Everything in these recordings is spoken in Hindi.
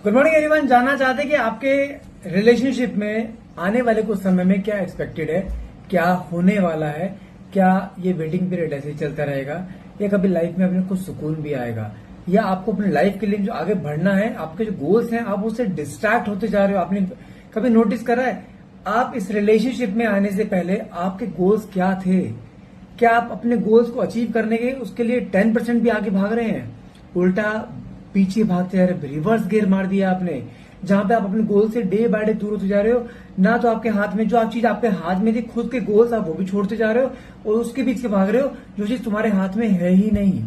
Good morning everyone. जानना चाहते हैं कि आपके रिलेशनशिप में आने वाले कुछ समय में क्या एक्सपेक्टेड है, क्या होने वाला है, क्या ये वेटिंग पीरियड ऐसे ही चलता रहेगा या कभी लाइफ में अपने कुछ सुकून भी आएगा, या आपको अपनी लाइफ के लिए जो आगे बढ़ना है, आपके जो गोल्स हैं आप उससे डिस्ट्रैक्ट होते जा रहे हो। आपने कभी नोटिस करा है आप इस रिलेशनशिप में आने से पहले आपके गोल्स क्या थे? क्या आप अपने गोल्स को अचीव करने के उसके लिए 10% भी आगे भाग रहे हैं? उल्टा पीछे भागते जा रहे, रिवर्स गियर मार दिया आपने, जहां पे आप अपने गोल से डे बाय डे दूर होते जा रहे हो। ना तो आपके हाथ में जो आप चीज आपके हाथ में थी, खुद के गोल्स आप वो भी छोड़ते जा रहे हो और उसके बीच के भाग रहे हो जो चीज तुम्हारे हाथ में है ही नहीं।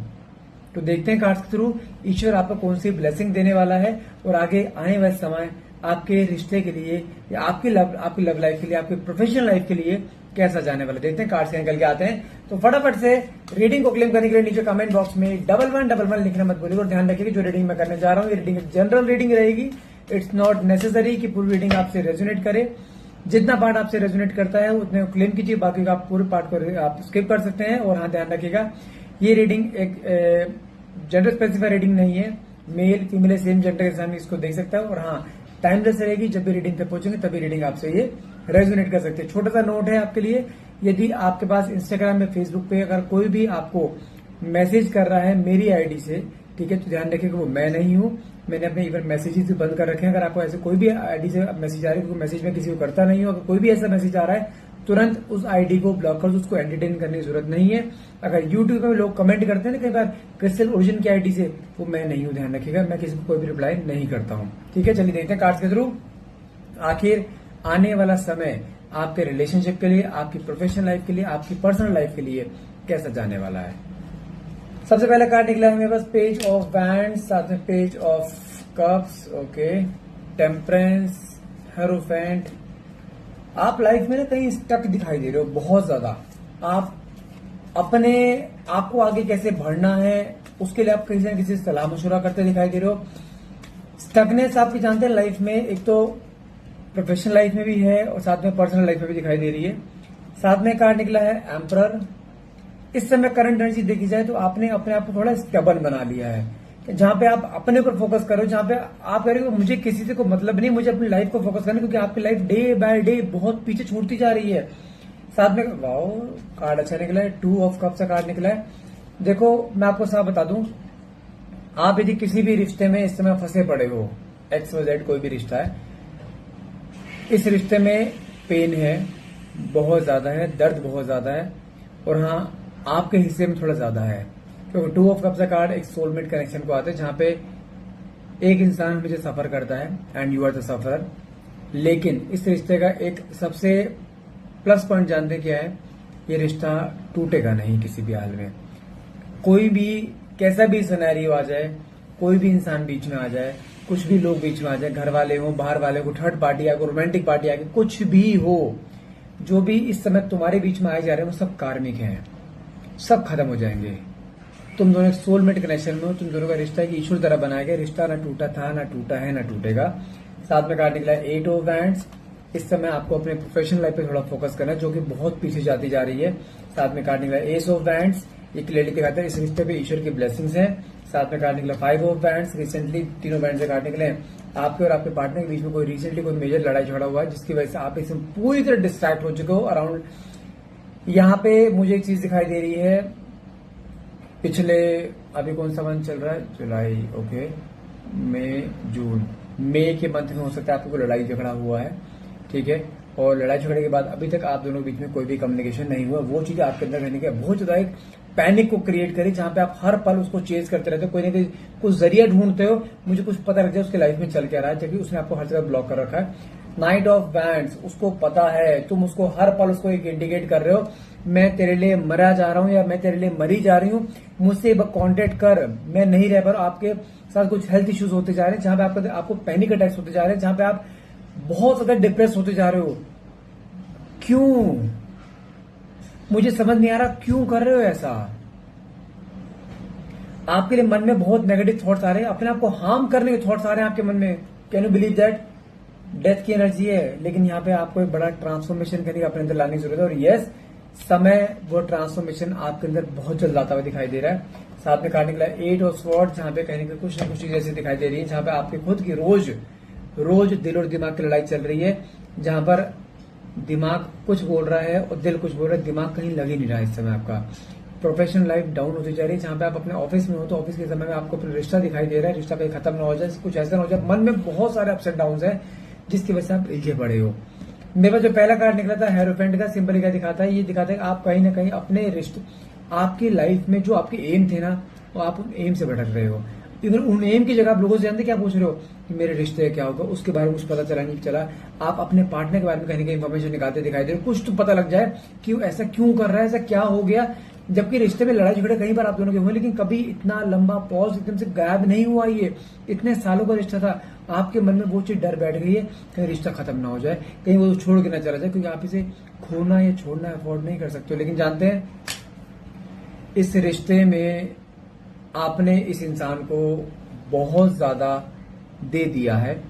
तो देखते हैं कार्ड्स के थ्रू ईश्वर आपको कौन सी ब्लेसिंग देने वाला है और आगे आने वाले समय आपके रिश्ते के लिए या आपकी लव लाइफ के लिए, आपकी प्रोफेशनल लाइफ के लिए कैसा जाने वाला। देखते हैं कार्ड्स निकल के आते हैं। तो फटाफट से रीडिंग को क्लेम करने के लिए नीचे कमेंट बॉक्स में 1111 लिखना मत भूलिए और ध्यान रखिए कि जो रीडिंग मैं करने जा रहा हूँ ये रीडिंग जनरल रीडिंग रहेगी। इट्स नॉट नेसेसरी कि पूरी रीडिंग आपसे रेजोनेट करे। जितना पार्ट आपसे रेजोनेट करता है उतने क्लेम कीजिए, बाकी का आप पूरे पार्ट को आप स्किप कर सकते हैं। और हाँ, ध्यान रखिएगा ये रीडिंग एक जेंडर स्पेसिफाई रीडिंग नहीं है। मेल फीमेल सेम जेंडर के सामने इसको देख सकता है। और हाँ, टाइमलेस रहेगी, जब भी रीडिंग पे पहुंचेंगे तभी रीडिंग आपसे ये रेजोनेट कर सकते हैं। छोटा सा नोट है आपके लिए, यदि आपके पास इंस्टाग्राम में, फेसबुक पे अगर कोई भी आपको मैसेज कर रहा है मेरी आईडी से, ठीक है, तो ध्यान रखिए कि वो मैं नहीं हूं। मैंने अपने इवन मैसेजेस भी बंद कर रखे हैं। अगर आपको ऐसे कोई भी आईडी से मैसेज आ रही है, क्योंकि मैसेज में किसी को करता नहीं हूं, अगर कोई भी ऐसा मैसेज आ रहा है तुरंत उस आईडी को ब्लॉक कर दो, उसको एंटरटेन करने की जरूरत नहीं है। अगर यूट्यूब पे लोग कमेंट करते हैं ना कई बार क्रिस्टल ओरिजिन की आईडी से, वो मैं नहीं हूं, ध्यान रखिएगा। मैं किसी को कोई भी रिप्लाई नहीं करता हूं, ठीक है। चलिए देखते हैं कार्ड्स के थ्रू आखिर आने वाला समय आपके रिलेशनशिप के लिए, आपकी प्रोफेशनल लाइफ के लिए, आपकी पर्सनल लाइफ के लिए कैसा जाने वाला है। सबसे पहला कार्ड निकला है मेरे पास पेज ऑफ वैंड्स, साथ में page of cups, okay, temperance, hierophant. आप लाइफ में ना कहीं स्टक दिखाई दे रहे हो बहुत ज्यादा। आप अपने आपको आगे कैसे बढ़ना है उसके लिए आप किसी न किसी सलाह मशुरा करते दिखाई दे रहे हो। स्टकनेस आपकी जानते हैं लाइफ में, एक तो प्रोफेशनल लाइफ में भी है और साथ में पर्सनल लाइफ में भी दिखाई दे रही है। साथ में कार्ड निकला है एम्परर। इस समय करंट एनर्जी देखी जाए तो आपने अपने आप को थोड़ा स्टेबल बना लिया है, जहां पे आप अपने ऊपर फोकस करो, जहां पे आप कह रहे हो मुझे किसी से कोई मतलब नहीं, मुझे अपनी लाइफ को फोकस करना, क्योंकि आपकी लाइफ डे बाय डे बहुत पीछे छूटती जा रही है। साथ में वाओ कार्ड अच्छा निकला है, 2 ऑफ कप्स का कार्ड निकला है। देखो मैं आपको साफ बता दूं, आप यदि किसी भी रिश्ते में इस समय फंसे पड़े हो, XYZ कोई भी रिश्ता है, इस रिश्ते में पेन है, बहुत ज्यादा है, दर्द बहुत ज्यादा है और हाँ आपके हिस्से में थोड़ा ज्यादा है। क्योंकि 2 ऑफ कप्स का कार्ड एक सोलमेट कनेक्शन को आता है, जहां पे एक इंसान मुझे सफर करता है and you are the sufferer. लेकिन इस रिश्ते का एक सबसे प्लस पॉइंट जानते हैं क्या है, ये रिश्ता टूटेगा नहीं किसी भी हाल में। कोई भी कैसा भी सिनेरियो आ जाए, कोई भी इंसान बीच में आ जाए, कुछ भी लोग बीच में आ जाए, घर वाले हो, बाहर वाले हो, थर्ड पार्टी आ गई, रोमांटिक पार्टी आ गई, कुछ भी हो, जो भी इस समय तुम्हारे बीच में आए जा रहे हैं वो सब कार्मिक हैं, सब खत्म हो जाएंगे। तुम दोनों एक सोलमेट कनेक्शन में हो, तुम दोनों का रिश्ता है कि ईश्वर तरह बनाया गया रिश्ता, ना टूटा था, ना टूटा है, ना टूटेगा। साथ में कार्ड निकला है 8 ऑफ वैंड्स। इस समय आपको अपने प्रोफेशनल लाइफ पे थोड़ा फोकस करना है, जो कि बहुत पीछे जाती जा रही है। साथ में कार्ड निकला है एस ऑफ वैंड्स। ये क्लियरली दिखाता है इस रिश्ते पे ईश्वर की ब्लेसिंग्स हैं। साथ में कार्ड निकला 5 ऑफ वैंड्स। रिसेंटली तीनों वैंड से कार्ड निकले हैं, आपके और आपके पार्टनर के बीच में कोई रिसेंटली कोई मेजर लड़ाई झगड़ा हुआ है, जिसकी वजह से आप इसमें पूरी तरह डिस्ट्रैक्ट हो चुके हो अराउंड। यहाँ पे मुझे एक चीज दिखाई दे रही है, पिछले अभी कौन सा मंथ चल रहा है, जुलाई, ओके, मई, जून, मई के मंथ में हो सकता है आपको कोई लड़ाई झगड़ा हुआ है, ठीक है। और लड़ाई झगड़े के बाद अभी तक आप दोनों के बीच में कोई भी कम्युनिकेशन नहीं हुआ। वो चीज आपके अंदर रहने के बहुत ज्यादा एक पैनिक को क्रिएट करी, जहां पे आप हर पल उसको चेज करते रहते हो, कोई ना कोई कुछ जरिया ढूंढते हो, मुझे कुछ पता रहता है उसके लाइफ में चल क्या रहा है, जबकि उसने आपको हर जगह ब्लॉक कर रखा है। नाइट ऑफ वैंड्स, उसको पता है, तुम उसको हर पल उसको एक इंडिकेट कर रहे हो, मैं तेरे लिए मरा जा रहा हूं या मैं तेरे लिए मरी जा रही हूं, मुझसे कांटेक्ट कर, मैं नहीं रह पा रहा। आपके साथ कुछ हेल्थ इश्यूज होते जा रहे हैं, जहां पे आपको पैनिक अटैक्स होते जा रहे हैं, जहां पे आप बहुत ज्यादा डिप्रेस होते जा रहे हो। क्यों? मुझे समझ नहीं आ रहा क्यों कर रहे हो ऐसा। आपके लिए मन में बहुत नेगेटिव थॉट्स आ रहे हैं, अपने आप को हार्म करने के थॉट्स आ रहे हैं आपके मन में। Can you believe that? Death की एनर्जी है, लेकिन यहाँ पे आपको एक बड़ा ट्रांसफॉर्मेशन करने का अपने अंदर लाने की जरूरत है। और यस, समय वो ट्रांसफॉर्मेशन आपके अंदर बहुत जल्द आता हुआ दिखाई दे रहा है। साथ में कार्ड निकला 8 ऑफ स्वॉर्ड, जहां पे कहीं ना कहीं कुछ ना कुछ चीजें ऐसी दिखाई दे रही है जहां पे आपके खुद की रोज दिल और दिमाग की लड़ाई चल रही है, जहां पर दिमाग कुछ बोल रहा है और दिल कुछ बोल रहा है, दिमाग कहीं लग ही नहीं रहा है इस समय आपका। प्रोफेशनल लाइफ डाउन होती जा रही है, जहां पे आप अपने ऑफिस में हो तो ऑफिस के समय में आपको अपना रिश्ता दिखाई दे रहा है, रिश्ता कहीं खत्म ना हो जाए, कुछ ऐसा ना हो जाए, मन में बहुत सारे अप्स एंड डाउन है जिसकी वजह से आप उलझे पड़े हो। मेरे पास जो पहला कार्ड निकला था हेरोफेंट का, सिंपली क्या दिखाता है, ये दिखाता है कि आप कहीं ना कहीं अपने रिश्ते, आपकी लाइफ में जो आपके एम थे ना, वो आप उन एम से भटक रहे हो। इवन उन एम की जगह आप लोगों से जानते क्या पूछ रहे हो कि मेरे रिश्ते क्या होगा, उसके बारे में कुछ पता चला नहीं चला। आप अपने पार्टनर के बारे में कहीं ना कहीं इन्फॉर्मेशन निकालते दिखाई दे रहे हो, कुछ तो पता लग जाए कि वो ऐसा क्यों कर रहा है, ऐसा क्या हो गया। जबकि रिश्ते में लड़ाई झगड़े कई बार आप दोनों के हुए, लेकिन कभी इतना लंबा पॉज एकदम से गायब नहीं हुआ। ये इतने सालों का रिश्ता था, आपके मन में वो चीज डर बैठ गई है कहीं रिश्ता खत्म ना हो जाए, कहीं वो छोड़ के ना चला जाए, क्योंकि आप इसे खोना या छोड़ना अफोर्ड नहीं कर सकते। लेकिन जानते हैं इस रिश्ते में आपने इस इंसान को बहुत ज्यादा दे दिया है,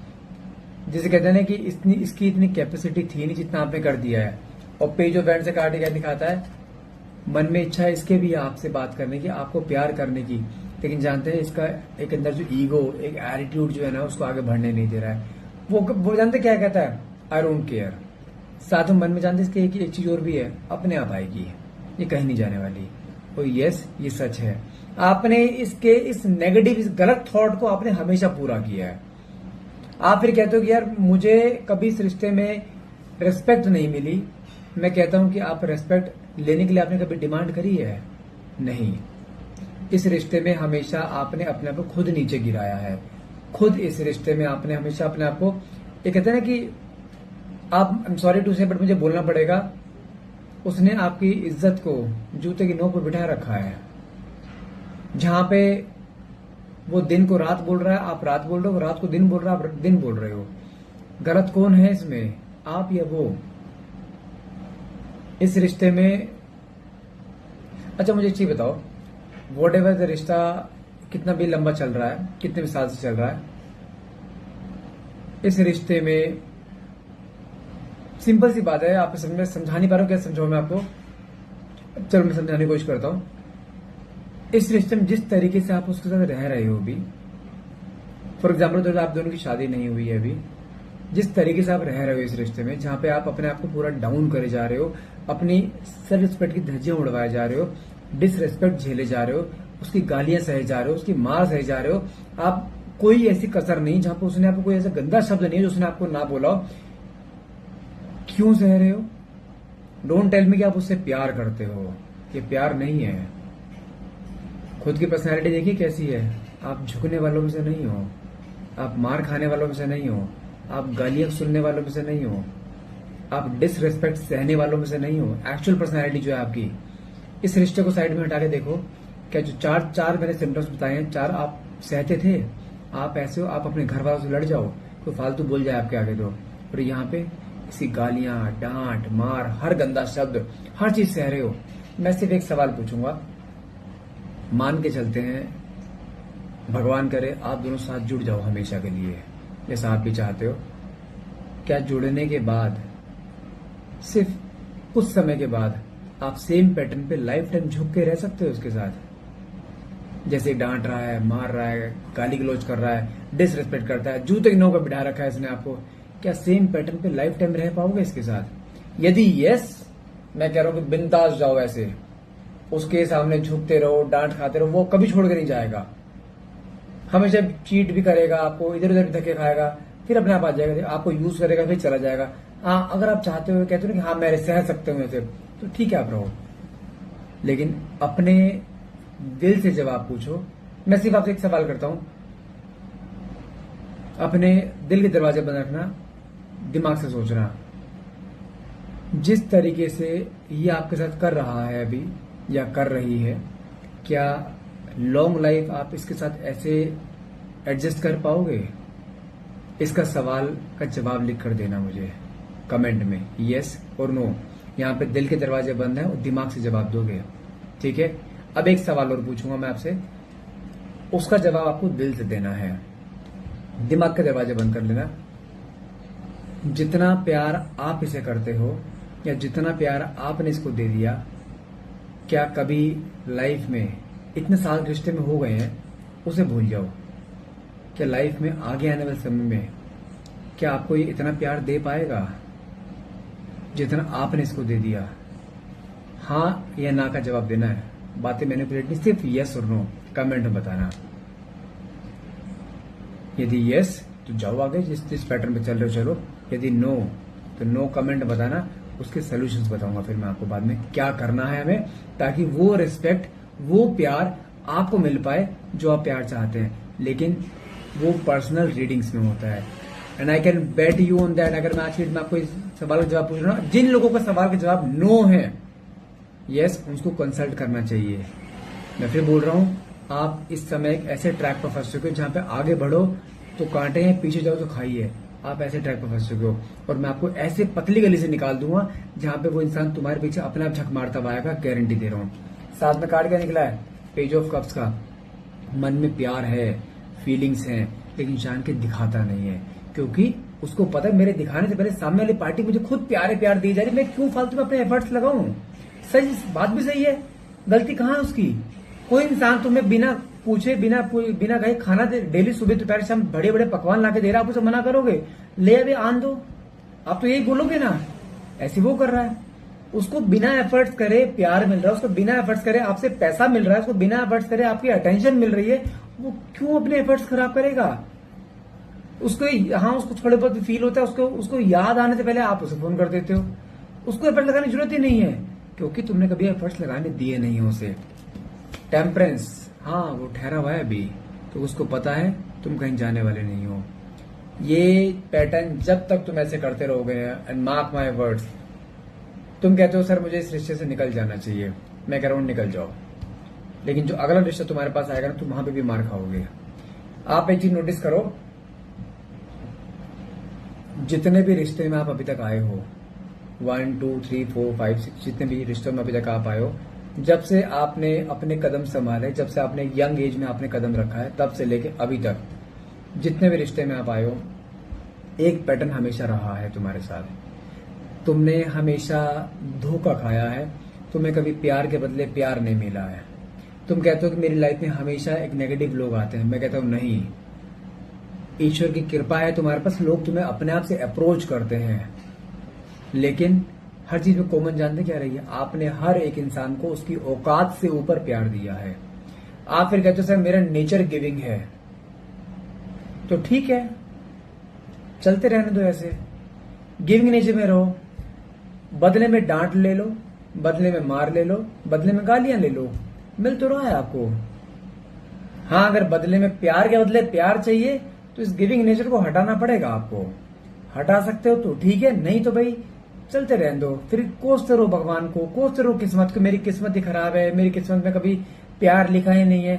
जिसे कहते हैं ना कि इसकी इतनी कैपेसिटी थी नहीं जितना आपने कर दिया है। और पेज ऑफ वैंड्स से कार्ड क्या दिखाता है, मन में इच्छा है इसके भी आपसे बात करने की, आपको प्यार करने की, लेकिन जानते हैं इसका एक अंदर जो ईगो, एक एटीट्यूड जो है ना, उसको आगे बढ़ने नहीं दे रहा है। वो जानते क्या कहता है, आई डोंट केयर। साथ में मन में जानते इसके एक चीज और भी है, अपने आप आएगी, ये कहीं नहीं जाने वाली। और यस, ये सच है। आपने इसके इस नेगेटिव, इस गलत थॉट को आपने हमेशा पूरा किया है। आप फिर कहते हो कि यार मुझे कभी इस रिश्ते में रेस्पेक्ट नहीं मिली। मैं कहता हूं कि आप रेस्पेक्ट लेने के लिए आपने कभी डिमांड करी है? नहीं। इस रिश्ते में हमेशा आपने अपने आप को खुद नीचे गिराया है। खुद इस रिश्ते में आपने हमेशा अपने आप को, ये कहते हैं ना कि आप, आई एम सॉरी टू से बट मुझे बोलना पड़ेगा, उसने आपकी इज्जत को जूते की नोक पर बिठा रखा है। जहां पे वो दिन को रात बोल रहा है, आप रात बोल रहे हो, रात को दिन बोल रहा है, आप दिन बोल रहे हो। गलत कौन है इसमें, आप या वो? इस रिश्ते में, अच्छा मुझे एक चीज बताओ, वॉट एवर द रिश्ता कितना भी लंबा चल रहा है, कितने भी साल से चल रहा है, इस रिश्ते में सिंपल सी बात है, आप समझा नहीं पा रहे हो, क्या समझाऊं मैं आपको? चलो मैं समझाने की कोशिश करता हूं। इस रिश्ते में जिस तरीके से आप उसके साथ रह रहे हो अभी, फॉर एग्जाम्पल तो आप दोनों की शादी नहीं हुई है अभी, जिस तरीके से आप रह रहे हो इस रिश्ते में, जहां पे आप अपने आप को पूरा डाउन करे जा रहे हो, अपनी सेल्फ रिस्पेक्ट की धज्जियां उड़वाए जा रहे हो, डिसरिस्पेक्ट झेले जा रहे हो, उसकी गालियां सहे जा रहे हो, उसकी मार सहे जा रहे हो, आप कोई ऐसी कसर नहीं जहां पर उसने आपको कोई ऐसा गंदा शब्द नहीं है जो उसने आपको ना बोला हो। क्यों सह रहे हो? डोंट टेल मी कि आप उससे प्यार करते हो, ये प्यार नहीं है। खुद की पर्सनैलिटी देखिए कैसी है, आप झुकने वालों में से नहीं हो, आप मार खाने वालों में से नहीं हो, आप गालियां सुनने वालों में से नहीं हो, आप डिसरिस्पेक्ट सहने वालों में से नहीं हो। एक्चुअल पर्सनैलिटी जो है आपकी, इस रिश्ते को साइड में हटा के देखो, क्या जो चार मैंने सिम्टम्स बताए हैं, 4 आप सहते थे, आप ऐसे हो, आप अपने घर वालों से लड़ जाओ, कोई फालतू बोल जाए आपके आगे तो, और यहाँ पे इसी गालियां, डांट, मार, हर गंदा शब्द, हर चीज सह रहे हो। मैं सिर्फ एक सवाल पूछूंगा, मान के चलते हैं, भगवान करे आप दोनों साथ जुड़ जाओ हमेशा के लिए, जैसा आप भी चाहते हो, क्या जुड़ने के बाद सिर्फ कुछ समय के बाद आप सेम पैटर्न पे लाइफ टाइम झुक के रह सकते हो उसके साथ? जैसे डांट रहा है, मार रहा है, गाली गलौज कर रहा है, डिसरिस्पेक्ट करता है, जूते की नोक पर बिठा रखा है इसने आपको, क्या सेम पैटर्न पे लाइफ टाइम रह पाओगे इसके साथ? यदि यस, मैं कह रहा हूं कि बिंदास जाओ ऐसे, उसके सामने झुकते रहो, डांट खाते रहो, वो कभी छोड़ के नहीं जाएगा, हमेशा चीट भी करेगा आपको, इधर उधर धक्के खाएगा, फिर अपने आप आ जाएगा, आपको यूज करेगा, फिर चला जाएगा। हाँ, अगर आप चाहते हो, कहते हो कि हाँ मैं सह सकते हूँ ऐसे, तो ठीक है आप रहो, लेकिन अपने दिल से जवाब पूछो। मैं सिर्फ आपसे एक सवाल करता हूं, अपने दिल के दरवाजे बंद रखना, दिमाग से सोचना, जिस तरीके से ये आपके साथ कर रहा है अभी या कर रही है, क्या लॉन्ग लाइफ आप इसके साथ ऐसे एडजस्ट कर पाओगे? इसका सवाल का जवाब लिख कर देना मुझे कमेंट में, यस और नो। यहाँ पे दिल के दरवाजे बंद हैं और दिमाग से जवाब दोगे, ठीक है? अब एक सवाल और पूछूंगा मैं आपसे, उसका जवाब आपको दिल से देना है, दिमाग के दरवाजे बंद कर लेना। जितना प्यार आप इसे करते हो या जितना प्यार आपने इसको दे दिया, क्या कभी लाइफ में इतने साल रिश्ते में हो गए हैं, उसे भूल जाओ। क्या लाइफ में आगे आने वाले समय में क्या आपको ये इतना प्यार दे पाएगा जितना आपने इसको दे दिया? हाँ या ना का जवाब देना है। बातें मैनिपुलेट नहीं, सिर्फ यस और नो कमेंट में बताना। यदि यस तो जाओ आगे, जिस पैटर्न पे चल रहे हो चलो। यदि नो तो नो कमेंट बताना, उसके सोल्यूशंस बताऊंगा फिर मैं आपको बाद में क्या करना है हमें, ताकि वो रिस्पेक्ट, वो प्यार आपको मिल पाए जो आप प्यार चाहते हैं। लेकिन वो पर्सनल रीडिंग्स में होता है, and I can bet you on that. अगर मैं आज में आपको इस सवाल का जवाब पूछ रहा हूँ, जिन लोगों का सवाल का जवाब नो है, यस, उसको कंसल्ट करना चाहिए। मैं फिर बोल रहा हूँ, आप इस समय एक ऐसे ट्रैक पर फंस चुके हो जहां पे आगे बढ़ो तो कांटे हैं, पीछे जाओ तो खाइए। आप ऐसे ट्रैक पर फंस चुके हो और मैं आपको ऐसे पतली गली से निकाल दूंगा जहां पे वो इंसान तुम्हारे पीछे अपने आप झक मारता हुआ आएगा, गारंटी दे रहा हूँ। साथ में कार्ड क्या निकला है? पेज ऑफ कप्स का। मन में प्यार है, फीलिंग्स हैं, लेकिन इंसान के दिखाता नहीं है, क्योंकि उसको पता है मेरे दिखाने से पहले सामने वाली पार्टी मुझे खुद प्यार दी जा रही, मैं क्यों फालतू में अपने एफर्ट्स लगाऊं? सही बात भी सही है, गलती कहाँ है उसकी? कोई इंसान तुम्हें बिना पूछे बिना कहे खाना दे, डेली सुबह दोपहर शाम बड़े बड़े पकवान लाके दे रहा है, आप उसे मना करोगे? ले अभी आन दो, आप तो यही बोलोगे ना। ऐसे वो कर रहा है, उसको बिना एफर्ट्स करे प्यार मिल रहा है, उसको बिना एफर्ट्स करे आपसे पैसा मिल रहा है, उसको बिना एफर्ट्स करे आपकी अटेंशन मिल रही है, वो क्यों अपने एफर्ट्स खराब करेगा? उसको हाँ, उसको थोड़े बहुत फील होता है, उसको याद आने से पहले आप उसे फोन कर देते हो। उसको एफर्ट लगाने की जरूरत ही नहीं है, क्योंकि तुमने कभी एफर्ट्स लगाने दिए नहीं हो उसे। टेम्परेंस, हाँ वो ठहरा हुआ है अभी, तो उसको पता है तुम कहीं जाने वाले नहीं हो। ये पैटर्न जब तक तुम ऐसे करते रहोगे, एंड मार्क माय वर्ड्स, तुम कहते हो सर मुझे इस रिश्ते से निकल जाना चाहिए, मैं कह रहा हूं निकल जाओ, लेकिन जो अगला रिश्ता तुम्हारे पास आएगा ना, तुम वहां पे भी मार खाओगे। आप एक चीज नोटिस करो, जितने भी रिश्ते में आप अभी तक आए हो, 1 2 3 4 5 6, जितने भी रिश्तों में अभी तक आप आए हो, जब से आपने अपने कदम संभाले, जब से आपने यंग एज में आपने कदम रखा है, तब से लेके अभी तक जितने भी रिश्ते में आप आए हो, एक पैटर्न हमेशा रहा है तुम्हारे साथ। तुमने हमेशा धोखा खाया है, तुम्हें कभी प्यार के बदले प्यार नहीं मिला है। तुम कहते हो कि मेरी लाइफ में हमेशा एक नेगेटिव लोग आते हैं, मैं कहता हूं नहीं, ईश्वर की कृपा है तुम्हारे पास, लोग तुम्हें अपने आप से अप्रोच करते हैं। लेकिन हर चीज में कॉमन जानते क्या रही है? आपने हर एक इंसान को उसकी औकात से ऊपर प्यार दिया है। आप फिर कहते हो सर मेरा नेचर गिविंग है, तो ठीक है, चलते रहने दो ऐसे, गिविंग नेचर में रहो। बदले में डांट ले लो, बदले में मार ले लो, बदले में गालियां ले लो, मिल तो रहा है आपको। हाँ, अगर बदले में प्यार के बदले प्यार चाहिए तो इस गिविंग नेचर को हटाना पड़ेगा आपको। हटा सकते हो तो ठीक है, नहीं तो भाई चलते रहने दो। फिर कोसते रहो भगवान को, कोसते रहो किस्मत को, मेरी किस्मत ही खराब है, मेरी किस्मत में कभी प्यार लिखा ही नहीं है।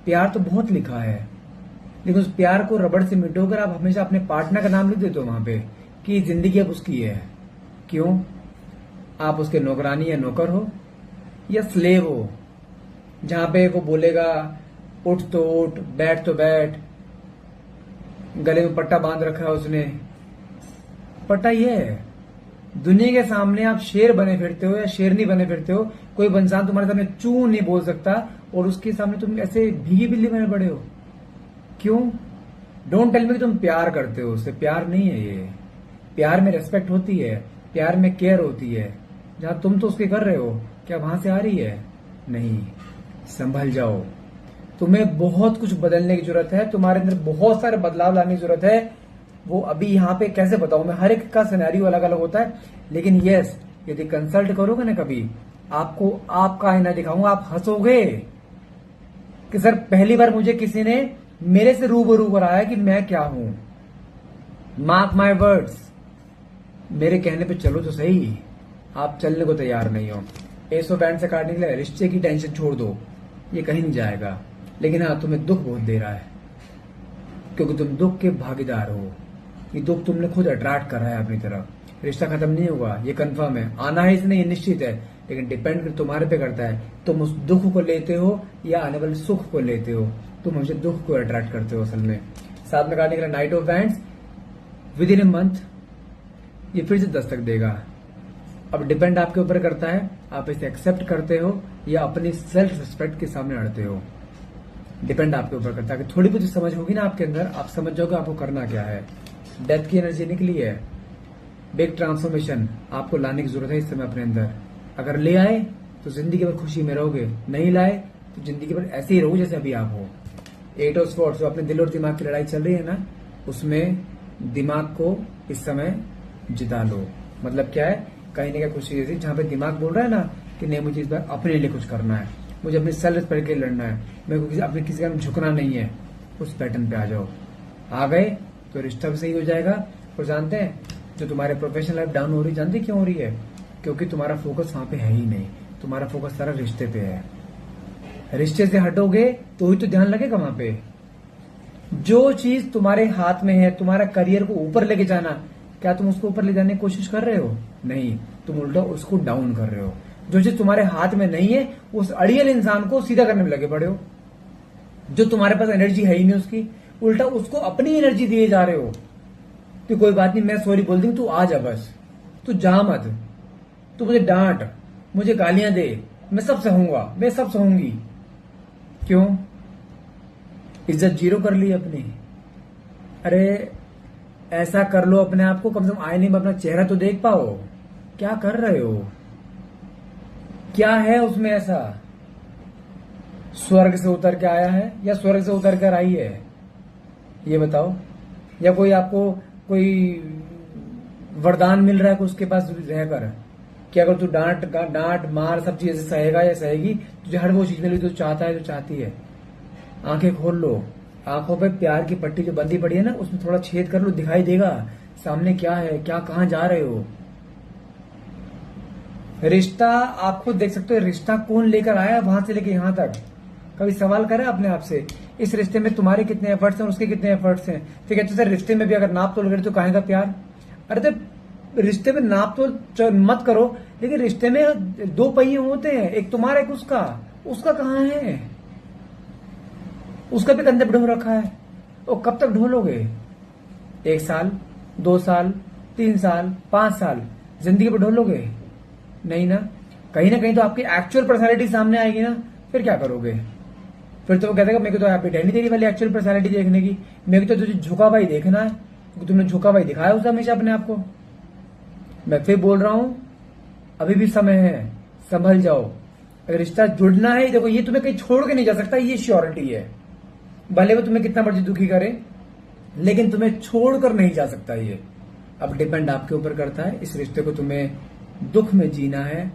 प्यार तो बहुत लिखा है, लेकिन उस प्यार को रबड़ से मिटोकर आप हमेशा अपने पार्टनर का नाम लिख देते हो वहां पे कि जिंदगी अब उसकी है। क्यों? आप उसके नौकरानी या नौकर हो या स्लेव हो, जहां पे वो बोलेगा उठ तो उठ, बैठ तो बैठ, गले में पट्टा बांध रखा है उसने, पट्टा ये है। दुनिया के सामने आप शेर बने फिरते हो या शेरनी बने फिरते हो, कोई इंसान तुम्हारे सामने चू नहीं बोल सकता, और उसके सामने तुम ऐसे भीगी बिल्ली बने पड़े हो। क्यों? डोंट टेल मी कि तुम प्यार करते हो उससे, प्यार नहीं है ये। प्यार में रेस्पेक्ट होती है, प्यार में केयर होती है। जहां तुम तो उसके कर रहे हो, क्या वहां से आ रही है? नहीं। संभल जाओ, तुम्हें बहुत कुछ बदलने की जरूरत है, तुम्हारे अंदर बहुत सारे बदलाव लाने की जरूरत है। वो अभी यहाँ पे कैसे बताऊं मैं, हर एक का सिनेरियो अलग अलग होता है, लेकिन यस, यदि कंसल्ट करोगे ना कभी, आपको आपका आईना दिखाऊंगा, आप हंसोगे कि सर पहली बार मुझे किसी ने मेरे से रूबरू कराया कि मैं क्या हूं। मार्क माय वर्ड्स, मेरे कहने पे चलो तो सही, आप चलने को तैयार नहीं हो। एसो बैंड से काटने के लिए रिश्ते की टेंशन छोड़ दो, ये कहीं नहीं जाएगा। लेकिन हाँ, तुम्हें दुख बहुत दे रहा है, क्योंकि तुम दुख के भागीदार हो। ये दुख तुमने खुद अट्रैक्ट करा है अपनी तरफ। रिश्ता खत्म नहीं होगा, ये कंफर्म है, आना है इसने, ये निश्चित है, लेकिन डिपेंड तुम्हारे पे करता है, तुम उस दुख को लेते हो या आने वाले सुख को लेते हो। तुम हमेशा दुख को अट्रैक्ट करते हो असल में। साथ में काटने के लिए night of bands, with in a month ये फिर से दस्तक देगा। अब डिपेंड आपके ऊपर करता है, आप इसे एक्सेप्ट करते हो या अपनी सेल्फ रिस्पेक्ट के सामने अड़ते हो। डिपेंड आपके ऊपर करता है कि थोड़ी बहुत समझ होगी ना आपके अंदर, आप समझ जाओगे आपको करना क्या है। डेथ की एनर्जी निकली है, बिग ट्रांसफॉर्मेशन आपको लाने की जरूरत है इस समय अपने अंदर। अगर ले आए तो जिंदगी भर खुशी में रहोगे, नहीं लाए तो जिंदगी भर ऐसे ही रहोगे जैसे अभी आप हो। 8 ऑफ स्वॉर्ड्स, जो अपने दिल और दिमाग की लड़ाई चल रही है ना, उसमें दिमाग को इस समय जिता लो। मतलब क्या है, कहीं ना कहीं खुशी जैसी, जहां पे दिमाग बोल रहा है ना कि नहीं मुझे इस बार अपने लिए कुछ करना है, मुझे अपनी सेल्फ रिस्पेक्ट के लिए लड़ना है, मेरे को अपने किसी का झुकना नहीं है, उस पैटर्न पे आ जाओ। आ गए तो रिश्ता भी सही हो जाएगा। और जानते हैं, जो तुम्हारे प्रोफेशनल लाइफ डाउन हो रही, जानते क्यों हो रही है? क्योंकि तुम्हारा फोकस वहां पे है ही नहीं, तुम्हारा फोकस सारा रिश्ते पे है। रिश्ते से हटोगे तो ही तो ध्यान लगेगा वहां पे। जो चीज तुम्हारे हाथ में है, तुम्हारा करियर को ऊपर लेके जाना, क्या तुम उसको ऊपर ले जाने की कोशिश कर रहे हो? नहीं, तुम उल्टा उसको डाउन कर रहे हो। जो चीज तुम्हारे हाथ में नहीं है, उस अड़ियल इंसान को सीधा करने में लगे पड़े हो। जो तुम्हारे पास एनर्जी है ही नहीं उसकी, उल्टा उसको अपनी एनर्जी दिए जा रहे हो कि कोई बात नहीं, मैं सॉरी बोल दूं, तू आ जा, बस तू जा मत, तू मुझे डांट, मुझे गालियां दे, मैं सब सहूंगा, मैं सब सहूंगी। क्यों? इज्जत जीरो कर ली अपनी। अरे ऐसा कर लो अपने आप को, कम से कम आईने में अपना चेहरा तो देख पाओ। क्या कर रहे हो? क्या है उसमें ऐसा? स्वर्ग से उतर के आया है या स्वर्ग से उतर कर आई है, ये बताओ? या कोई आपको कोई वरदान मिल रहा है उसके पास रहकर कि अगर तू डांट मार सब चीजें सहेगा या सहेगी, तुझे हर वो चीज मिलेगी जो चाहता है, जो चाहती है। आंखें खोल लो, आंखों पे प्यार की पट्टी जो बंधी पड़ी है ना, उसमें थोड़ा छेद कर लो, दिखाई देगा सामने क्या है, क्या कहां जा रहे हो। रिश्ता आप खुद देख सकते हो, रिश्ता कौन लेकर आया वहां से लेकर यहां तक। कभी सवाल करें अपने आप से, इस रिश्ते में तुम्हारे कितने एफर्ट्स हैं, उसके कितने एफर्ट्स हैं? ठीक है, तो सर रिश्ते में भी अगर नाप तोल करें तो काहे का प्यार? अरे तो रिश्ते में नाप तोल मत करो, लेकिन रिश्ते में दो पहिए होते हैं, एक तुम्हारा एक उसका। उसका कहाँ है? उसका भी कंधे पे ढो रखा है। तो कब तक ढोलोगे? 1 साल, 2 साल, 3 साल, 5 साल जिंदगी पे ढोलोगे? नहीं ना कहीं तो आपकी एक्चुअल पर्सनैलिटी सामने आएगी ना, फिर क्या करोगे? फिर तो वो कहते मेरे को तो हैप्पी नहीं तेरी वाली एक्चुअल पर्सनैलिटी देखने की, मेरे को तो तुझे झुका भाई देखना है, क्योंकि तुमने झुका भाई दिखाया उसे हमेशा अपने आप को। मैं फिर बोल रहा हूं, अभी भी समय है, संभल जाओ। अगर रिश्ता जुड़ना है, देखो ये तुम्हें कहीं छोड़ के नहीं जा सकता, ये श्योरिटी है। भले वो तुम्हें कितना मर्जी दुखी करे, लेकिन तुम्हें छोड़कर नहीं जा सकता ये। अब डिपेंड आपके ऊपर करता है, इस रिश्ते को तुम्हें दुख में जीना है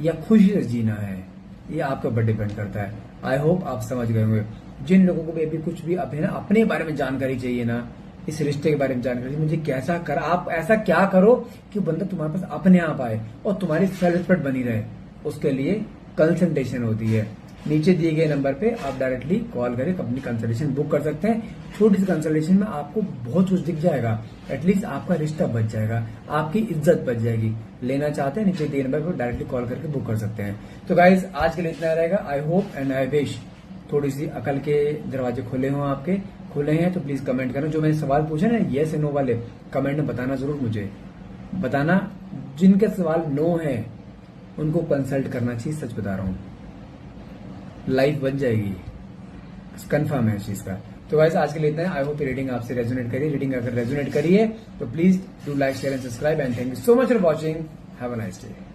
या खुशी से जीना है, ये आपके ऊपर डिपेंड करता है। आई होप आप समझ गए होंगे। जिन लोगों को भी अभी कुछ भी अपने बारे में जानकारी चाहिए ना, इस रिश्ते के बारे में जानकारी, मुझे कैसा कर, आप ऐसा क्या करो कि बंदा तुम्हारे पास अपने आप आए और तुम्हारी सेल्फ रिस्पेक्ट बनी रहे, उसके लिए कंसल्टेशन होती है। नीचे दिए गए नंबर पे आप डायरेक्टली कॉल करके अपनी कंसल्टेशन बुक कर सकते हैं। छोटी सी कंसल्टेशन में आपको बहुत कुछ दिख जाएगा, एटलीस्ट आपका रिश्ता बच जाएगा, आपकी इज्जत बच जाएगी। लेना चाहते हैं नीचे दिए नंबर पर डायरेक्टली कॉल करके बुक कर सकते हैं। तो गाइज आज के लिए इतना रहेगा। I hope and I wish थोड़ी सी अकल के दरवाजे खुले हों, आपके खुले हैं तो प्लीज कमेंट करो। जो मैंने सवाल पूछे ना येस नो वाले, कमेंट में बताना जरूर, मुझे बताना। जिनके सवाल नो है उनको कंसल्ट करना चाहिए, सच बता रहा हूं, लाइफ बन जाएगी, कंफर्म है इस चीज का। तो गाइस आज के लिए इतना है। आई होप रीडिंग आपसे रेजोनेट करी। रीडिंग अगर रेजोनेट करी है तो please do like share and subscribe and thank you so much for watching. Have a nice day.